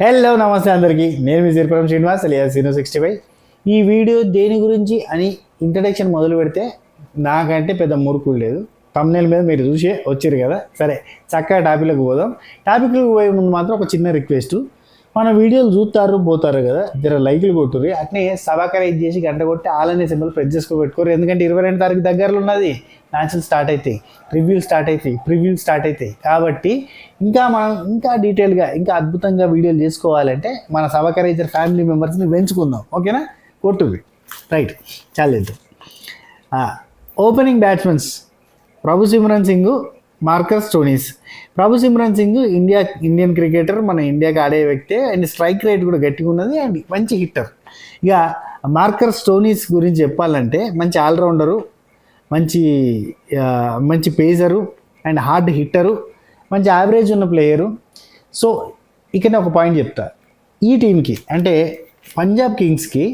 Hello నమస్తే అందరికీ, నేను మీ సిరిపురం శ్రీనివాస్ alias Sinu65. ఈ వీడియో దేని గురించి అని ఇంట్రడక్షన్ మొదలు పెడితే నాకంటే పెద్ద మురుకులు లేదు. thumbnail మీద మీరు చూసే వచ్చారు కదా. సరే, చక్కగా టాపిక్లకు పోదాం. టాపిక్లకు పోయే ముందు మాత్రం ఒక చిన్న రిక్వెస్ట్, మన వీడియోలు చూస్తారు పోతారు కదా, జర లైకులు కొట్టుర్రి. అట్నే సబ్స్క్రైబ్ చేసి గంట కొట్టి ఆల్ అనే సింబల్ ప్రెస్ చేసుకోబెట్టుకోరు. ఎందుకంటే 22 తారీఖు దగ్గరలో ఉన్నది, మ్యాచ్లు స్టార్ట్ అవుతాయి, ప్రివ్యూలు స్టార్ట్ అవుతాయి. కాబట్టి ఇంకా డీటెయిల్గా ఇంకా అద్భుతంగా వీడియోలు చేసుకోవాలంటే మన సబ్స్క్రైబర్ ఫ్యామిలీ మెంబర్స్ని పెంచుకుందాం. ఓకేనా? కొట్టుర్రి. రైట్, చాలేదు. ఓపెనింగ్ బ్యాట్స్మెన్స్ ప్రభు సిమ్రన్ సింగ్, మార్కస్ స్టోయినిస్. ప్రభు సిమ్రన్ సింగ్ ఇండియన్ క్రికెటర్, మన ఇండియాకి ఆడే వ్యక్తే. అండ్ స్ట్రైక్ రేట్ కూడా గట్టిగా ఉన్నది అండ్ మంచి హిట్టర్. ఇక మార్కస్ స్టోయినిస్ గురించి చెప్పాలంటే మంచి ఆల్రౌండరు, మంచి పేసరు అండ్ హార్డ్ హిట్టరు, మంచి యావరేజ్ ఉన్న ప్లేయరు. సో ఇక్కడ ఒక పాయింట్ చెప్తా, ఈ టీంకి అంటే పంజాబ్ కింగ్స్కి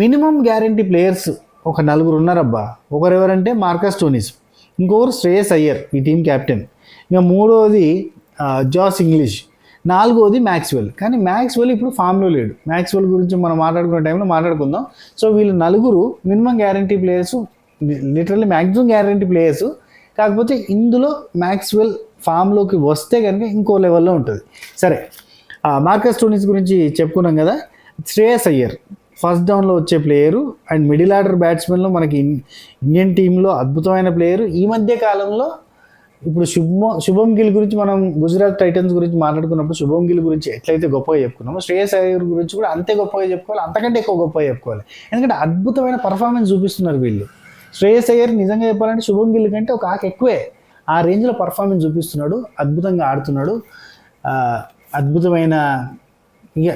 మినిమం గ్యారంటీ ప్లేయర్స్ ఒక 4 ఉన్నారబ్బా. ఒకరెవరంటే మార్కస్ స్టోయినిస్, ఇంకొకరు శ్రేయస్ అయ్యర్ ఈ టీం కెప్టెన్, ఇక మూడవది జాస్ ఇంగ్లీష్, నాలుగవది మ్యాక్స్వెల్. కానీ మ్యాక్స్వెల్ ఇప్పుడు ఫామ్లో లేడు. మ్యాక్స్వెల్ గురించి మనం మాట్లాడుకునే టైంలో మాట్లాడుకుందాం. సో వీళ్ళు 4 minimum guarantee players, literally maximum guarantee players. కాకపోతే ఇందులో మ్యాక్స్వెల్ ఫామ్లోకి వస్తే కనుక ఇంకో లెవెల్లో ఉంటుంది. సరే, మార్కస్ స్టోయినిస్ గురించి చెప్పుకున్నాం కదా. శ్రేయస్ అయ్యర్ ఫస్ట్ డౌన్లో వచ్చే ప్లేయరు అండ్ మిడిల్ ఆర్డర్ బ్యాట్స్మెన్లో మనకి ఇండియన్ టీంలో అద్భుతమైన ప్లేయరు. ఈ మధ్య కాలంలో ఇప్పుడు శుభం గిల్ గురించి మనం గుజరాత్ టైటన్స్ గురించి మాట్లాడుకున్నప్పుడు శుభం గిల్ గురించి ఎట్లయితే గొప్పగా చెప్పుకున్నామో, శ్రేయస్ అయ్యర్ గురించి కూడా అంతే గొప్పగా చెప్పుకోవాలి, అంతకంటే ఎక్కువ గొప్పగా చెప్పుకోవాలి. ఎందుకంటే అద్భుతమైన పర్ఫార్మెన్స్ చూపిస్తున్నారు వీళ్ళు. శ్రేయస్ అయ్యర్ నిజంగా చెప్పాలంటే శుభం గిల్ కంటే ఒక ఆకు ఎక్కువే ఆ రేంజ్లో పర్ఫార్మెన్స్ చూపిస్తున్నాడు, అద్భుతంగా ఆడుతున్నాడు. అద్భుతమైన ఇక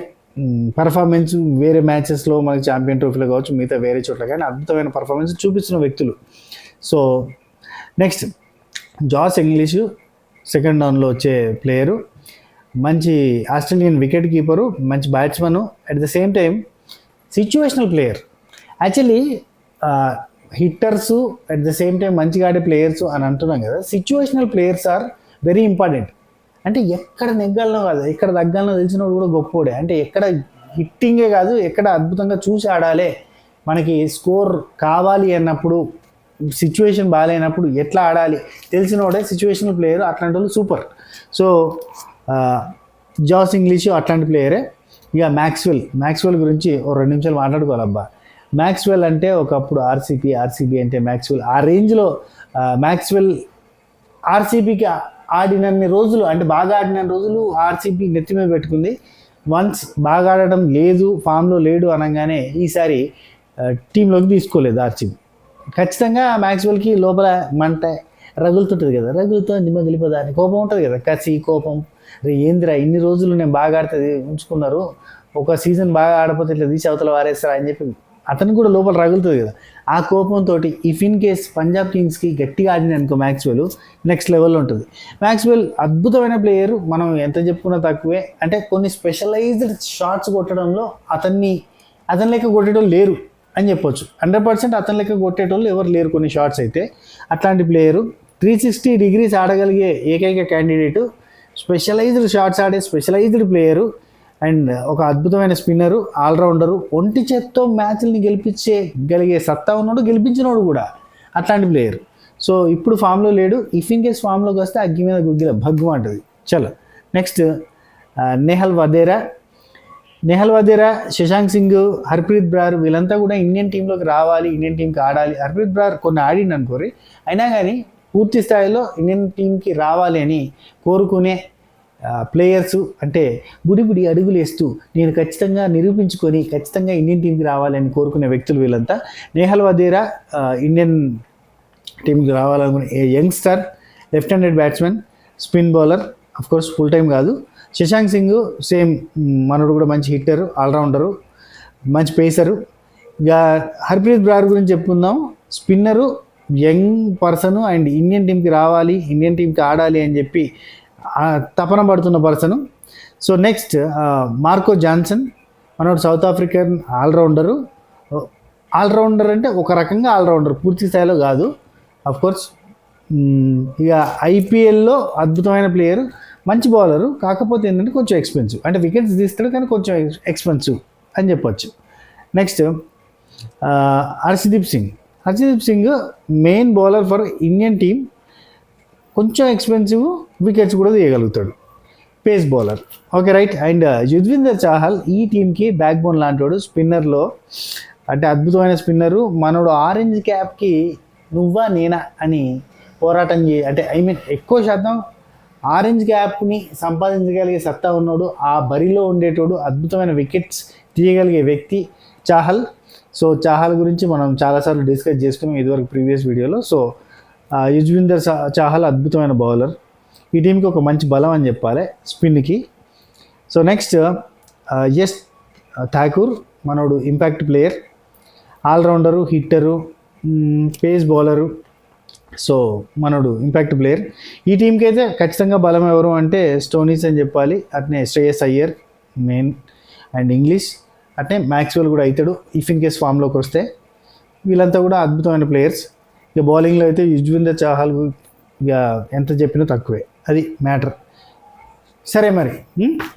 పర్ఫార్మెన్స్ వేరే మ్యాచెస్లో మనకి ఛాంపియన్ ట్రోఫీలో కావచ్చు, మిగతా వేరే చోట్ల కానీ అద్భుతమైన పర్ఫార్మెన్స్ చూపిస్తున్న వ్యక్తులు. So next Josh Inglis second డౌన్లో వచ్చే ప్లేయరు, మంచి ఆస్ట్రేలియన్ వికెట్ కీపరు, మంచి batsman, at the same time situational player. Actually hitters at the same time మంచిగా ఆడే ప్లేయర్స్ అని అంటున్నాం కదా. Situational players are very important. అంటే ఎక్కడ నెగ్గాలనో కాదు, ఎక్కడ తగ్గాలనో తెలిసినోడు కూడా గొప్పోడే. అంటే ఎక్కడ హిట్టింగే కాదు, ఎక్కడ అద్భుతంగా చూసి ఆడాలి, మనకి స్కోర్ కావాలి అన్నప్పుడు, సిచ్యువేషన్ బాగాలేనప్పుడు ఎట్లా ఆడాలి తెలిసినోడే సిచ్యువేషనల్ ప్లేయర్. అట్లాంటి వాళ్ళు సూపర్. సో జాస్ ఇంగ్లీష్ అట్లాంటి ప్లేయరే. ఇక మ్యాక్స్వెల్ గురించి ఓ 2 నిమిషాలు మాట్లాడుకోవాలబ్బా. మ్యాక్స్వెల్ అంటే ఒకప్పుడు ఆర్సీబీ అంటే మ్యాక్స్వెల్. ఆ రేంజ్లో మ్యాక్స్వెల్ ఆర్సీబీకి ఆడినన్ని రోజులు, అంటే బాగా ఆడిన రోజులు ఆర్సీబీ నెత్తి మీద పెట్టుకుంది. వన్స్ బాగా ఆడడం లేదు, ఫామ్లో లేడు అనగానే ఈసారి టీంలోకి తీసుకోలేదు ఆర్సీబీ. ఖచ్చితంగా మ్యాక్స్వెల్కి లోపల మంట రగులుతుంటుంది కదా, రగులుతో నిమ్మగిలిపోదా అని కోపం ఉంటుంది కదా, కసి కోపం. ఏందిరా ఇన్ని రోజులు నేను బాగా ఆడుతుంది ఉంచుకున్నారు, ఒక సీజన్ బాగా ఆడపోతే ఇట్లా తీసి అవతల వారేస్తారా అని చెప్పి అతను కూడా లోపల రగులుతుంది కదా. ఆ కోపంతో ఇఫ్ ఇన్ కేస్ పంజాబ్ కింగ్స్కి గట్టిగా ఆడిన అనుకో మ్యాక్స్వెల్ నెక్స్ట్ లెవెల్లో ఉంటుంది. మ్యాక్స్వెల్ అద్భుతమైన ప్లేయర్, మనం ఎంత చెప్పుకున్నా తక్కువే. అంటే కొన్ని స్పెషలైజ్డ్ షాట్స్ కొట్టడంలో అతని లెక్క కొట్టేటోళ్ళు లేరు అని చెప్పొచ్చు. 100% అతని లెక్క కొట్టేటోళ్ళు ఎవరు లేరు కొన్ని షాట్స్ అయితే. అట్లాంటి ప్లేయరు 360 degrees ఆడగలిగే ఏకైక క్యాండిడేటు, స్పెషలైజ్డ్ షాట్స్ ఆడే స్పెషలైజ్డ్ ప్లేయరు అండ్ ఒక అద్భుతమైన స్పిన్నరు, ఆల్రౌండరు, ఒంటి చేత్తో మ్యాచ్ని గెలిపించగలిగే సత్తా ఉన్నాడు, గెలిపించినోడు కూడా అట్లాంటి ప్లేయర్. సో ఇప్పుడు ఫామ్లో లేడు. ఇఫ్ ఇన్ కేస్ ఫామ్లోకి వస్తే అగ్గి మీద గుగ్గిల భగ్గు అంటుంది. చలో నెక్స్ట్ నెహల్ వదేరా, శశాంక్ సింగ్, హర్ప్రీత్ బ్రార్ వీళ్ళంతా కూడా ఇండియన్ టీంలోకి రావాలి, ఇండియన్ టీంకి ఆడాలి. హర్ప్రీత్ బ్రార్ కొన్ని ఆడిండి అనుకోరి, అయినా కానీ పూర్తి స్థాయిలో ఇండియన్ టీంకి రావాలి అని కోరుకునే ప్లేయర్సు. అంటే బుడి అడుగులు వేస్తూ నేను ఖచ్చితంగా నిరూపించుకొని ఖచ్చితంగా ఇండియన్ టీంకి రావాలని కోరుకునే వ్యక్తులు వీళ్ళంతా. నెహల్ వదేరా ఇండియన్ టీంకి రావాలనుకునే youngster, left handed batsmen, spin bowler, of course full time కాదు. శశాంక్ సింగ్ సేమ్, మనోడు కూడా మంచి హిట్టరు, ఆల్రౌండరు, మంచి పేసరు. ఇక హర్ప్రీత్ బ్రార్ గురించి చెప్పుకుందాం, spinner, young person and Indian టీంకి రావాలి, ఇండియన్ టీంకి ఆడాలి అని చెప్పి తపన పడుతున్న person. So next Marco Jansen, మనోడు సౌత్ ఆఫ్రికన్ ఆల్రౌండర్ అంటే ఒక రకంగా ఆల్రౌండర్, పూర్తి స్థాయిలో కాదు అఫ్కోర్స్. ఇక ఐపీఎల్లో అద్భుతమైన ప్లేయరు, మంచి బౌలరు, కాకపోతే ఏంటంటే కొంచెం ఎక్స్పెన్సివ్, అంటే వికెట్స్ తీస్తాడు కానీ కొంచెం ఎక్స్పెన్సివ్ అని చెప్పొచ్చు. Next Harshdeep Singh main bowler for Indian team, కొంచెం ఎక్స్పెన్సివ్, వికెట్స్ కూడా తీయగలుగుతాడు, pace bowler. Okay right. And Yuzvendra Chahal ఈ టీంకి బ్యాక్ బోన్ లాంటివాడు, స్పిన్నర్లో అంటే అద్భుతమైన స్పిన్నరు. మనోడు ఆరెంజ్ క్యాప్కి నువ్వా నేనా అని పోరాటం అంటే ఎక్కువ శాతం ఆరెంజ్ క్యాప్ని సంపాదించగలిగే సత్తా ఉన్నాడు, ఆ బరిలో ఉండేటోడు, అద్భుతమైన వికెట్స్ తీయగలిగే వ్యక్తి చాహల్. సో చాహల్ గురించి మనం చాలాసార్లు డిస్కస్ చేసుకున్నాం ఇదివరకు ప్రీవియస్ వీడియోలో. సో యుజ్వేందర్ చాహల్ అద్భుతమైన బౌలర్, ఈ టీంకి ఒక మంచి బలం అని చెప్పాలి స్పిన్కి. సో నెక్స్ట్ యష్ ఠాకూర్, మనోడు impact player, allrounder, hitter, pace bowler. So మనోడు ఇంపాక్ట్ ప్లేయర్. ఈ టీంకి అయితే ఖచ్చితంగా బలం ఎవరు అంటే స్టోనీస్ అని చెప్పాలి, అట్నే Shreyas Iyer main, and English, అట్నే మ్యాక్స్వెల్ కూడా అవుతాడు ఇఫ్ ఇన్ కేస్ ఫామ్లోకి వస్తే. వీళ్ళంతా కూడా అద్భుతమైన ప్లేయర్స్. ఇక బౌలింగ్లో అయితే యుజ్వేంద్ర చాహల్ ఇక ఎంత చెప్పినా తక్కువే, అది మ్యాటర్. సరే మరి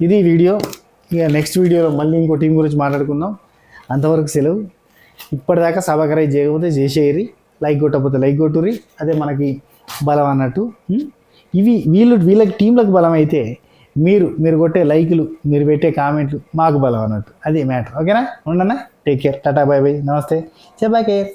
ఇది వీడియో. ఇక నెక్స్ట్ వీడియోలో మళ్ళీ ఇంకో టీం గురించి మాట్లాడుకుందాం. అంతవరకు సెలవు. ఇప్పటిదాకా సబ్స్క్రైబ్ చేయకపోతే చేసేయరి, లైక్ కొట్టకపోతే లైక్ కొట్టుర్రి, అదే మనకి బలం అన్నట్టు. వీళ్ళకి టీంలకు బలం అయితే మీరు కొట్టే లైకులు, మీరు పెట్టే కామెంట్లు మాకు బలం అన్నట్టు, అది మ్యాటర్. ఓకేనా? ఉండన్నా, take care, tata, bye bye, namaste, bye care.